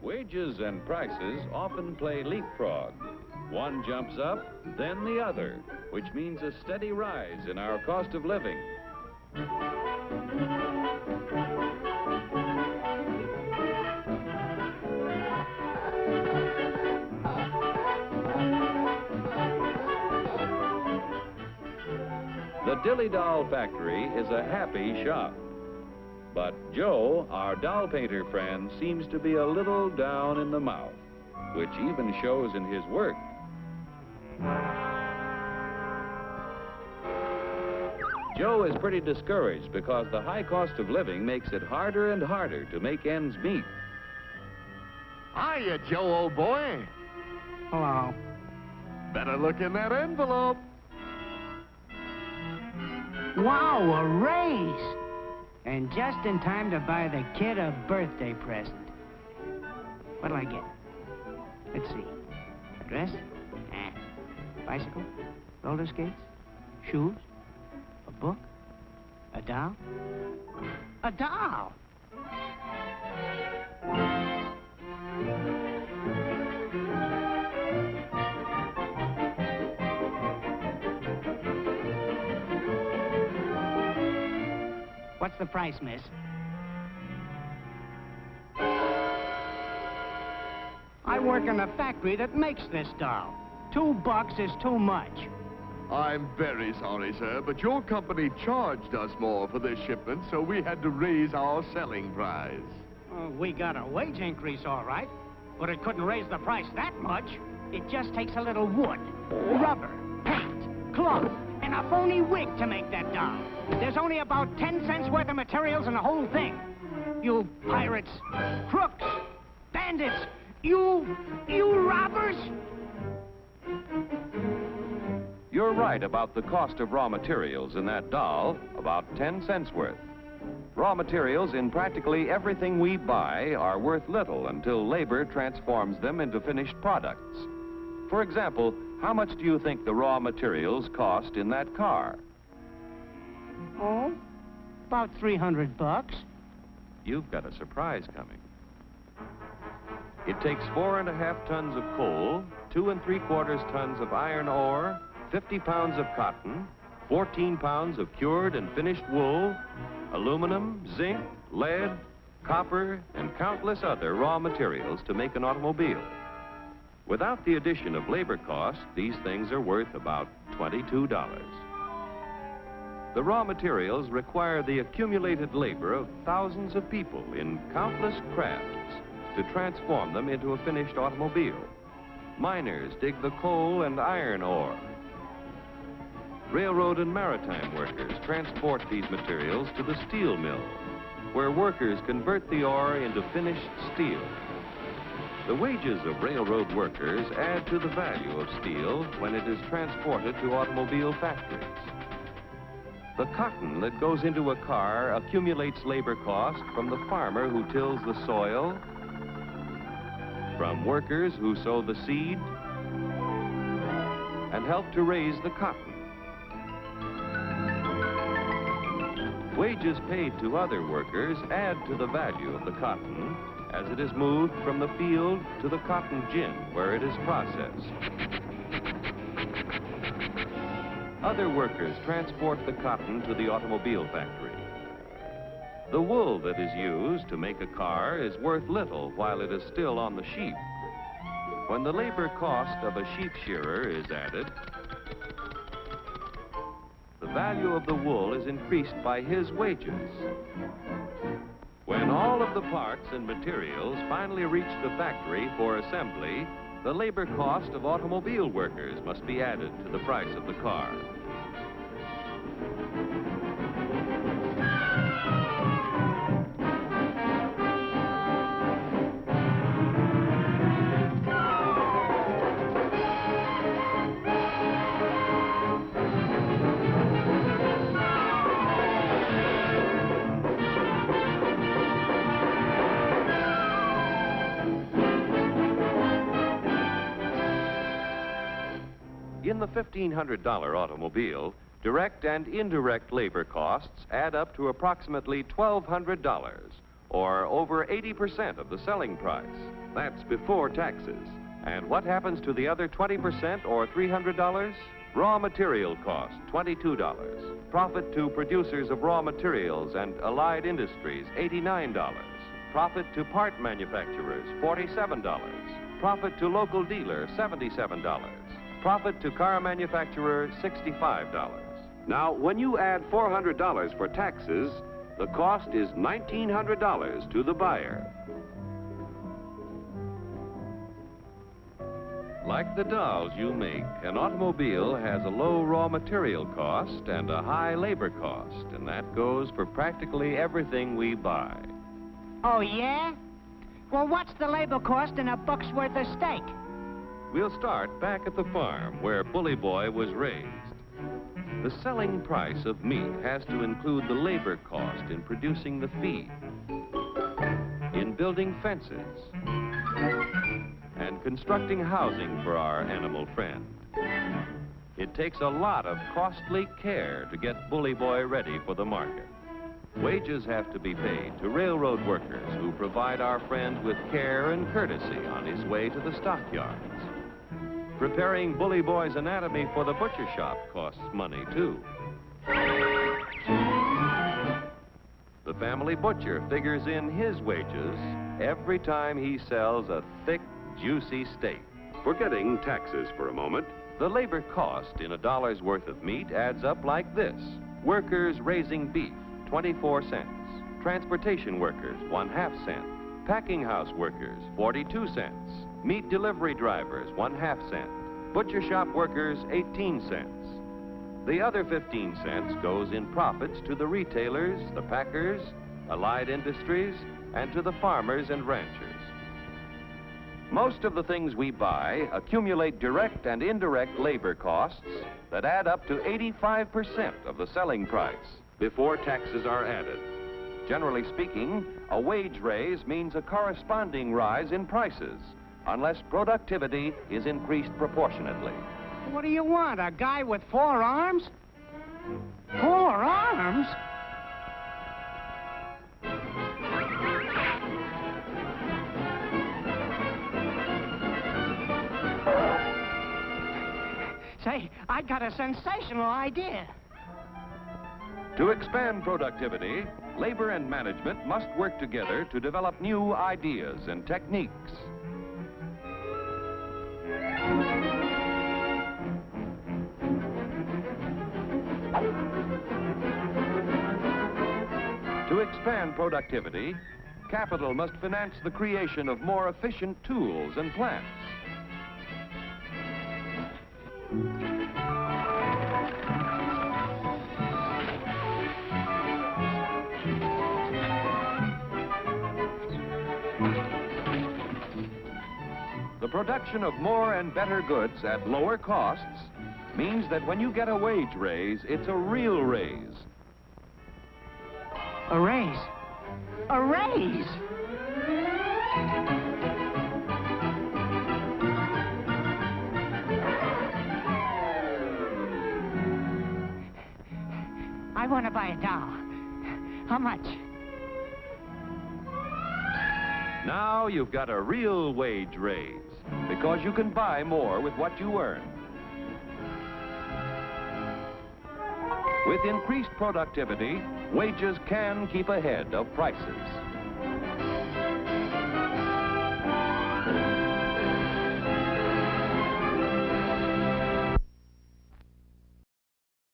Wages and prices often play leapfrog. One jumps up, then the other, which means a steady rise in our cost of living. The Dilly Doll Factory is a happy shop. But Joe, our doll painter friend, seems to be a little down in the mouth, which even shows in his work. Joe is pretty discouraged because the high cost of living makes it harder and harder to make ends meet. Hiya, Joe, old boy. Hello. Better look in that envelope. Wow, a raise! And just in time to buy the kid a birthday present. What'll I get? Let's see. A dress? Bicycle? Roller skates? Shoes? A book? A doll? A doll! What's the price, miss? I work in a factory that makes this doll. $2 is too much. I'm very sorry, sir, but your company charged us more for this shipment, so we had to raise our selling price. We got a wage increase, all right, but it couldn't raise the price that much. It just takes a little wood, rubber, paint, cloth, and a phony wig to make that doll. There's only about 10 cents worth of materials in the whole thing. You pirates, crooks, bandits, you robbers! You're right about the cost of raw materials in that doll, about 10 cents worth. Raw materials in practically everything we buy are worth little until labor transforms them into finished products. For example, how much do you think the raw materials cost in that car? Oh, about $300. You've got a surprise coming. It takes 4.5 tons of coal, 2 3/4 tons of iron ore, 50 pounds of cotton, 14 pounds of cured and finished wool, aluminum, zinc, lead, copper, and countless other raw materials to make an automobile. Without the addition of labor costs, these things are worth about $22. The raw materials require the accumulated labor of thousands of people in countless crafts to transform them into a finished automobile. Miners dig the coal and iron ore. Railroad and maritime workers transport these materials to the steel mill, where workers convert the ore into finished steel. The wages of railroad workers add to the value of steel when it is transported to automobile factories. The cotton that goes into a car accumulates labor cost from the farmer who tills the soil, from workers who sow the seed, and help to raise the cotton. Wages paid to other workers add to the value of the cotton as it is moved from the field to the cotton gin where it is processed. Other workers transport the cotton to the automobile factory. The wool that is used to make a car is worth little while it is still on the sheep. When the labor cost of a sheep shearer is added, the value of the wool is increased by his wages. When all of the parts and materials finally reach the factory for assembly, the labor cost of automobile workers must be added to the price of the car. the $1,500 automobile, direct and indirect labor costs add up to approximately $1,200, or over 80% of the selling price. That's before taxes. And what happens to the other 20%, or $300? Raw material cost, $22. Profit to producers of raw materials and allied industries, $89. Profit to part manufacturers, $47. Profit to local dealer, $77. Profit to car manufacturer, $65. Now, when you add $400 for taxes, the cost is $1,900 to the buyer. Like the dolls you make, an automobile has a low raw material cost and a high labor cost, and that goes for practically everything we buy. Oh, yeah? Well, what's the labor cost in a buck's worth of steak? We'll start back at the farm where Bully Boy was raised. The selling price of meat has to include the labor cost in producing the feed, in building fences, and constructing housing for our animal friend. It takes a lot of costly care to get Bully Boy ready for the market. Wages have to be paid to railroad workers who provide our friend with care and courtesy on his way to the stockyards. Preparing Bully Boy's anatomy for the butcher shop costs money, too. The family butcher figures in his wages every time he sells a thick, juicy steak. Forgetting taxes for a moment, the labor cost in a dollar's worth of meat adds up like this. Workers raising beef, 24 cents. Transportation workers, 1/2 cent. Packing house workers, 42 cents. Meat delivery drivers, 1/2 cent. Butcher shop workers, 18 cents. The other 15 cents goes in profits to the retailers, the packers, allied industries, and to the farmers and ranchers. Most of the things we buy accumulate direct and indirect labor costs that add up to 85% of the selling price before taxes are added. Generally speaking, a wage raise means a corresponding rise in prices, unless productivity is increased proportionately. What do you want, a guy with 4 arms? 4 arms? Say, I got a sensational idea. To expand productivity, labor and management must work together to develop new ideas and techniques. To expand productivity, capital must finance the creation of more efficient tools and plants. The production of more and better goods at lower costs means that when you get a wage raise, it's a real raise. A raise? A raise! I want to buy a doll. How much? Now you've got a real wage raise, because you can buy more with what you earn. With increased productivity, wages can keep ahead of prices.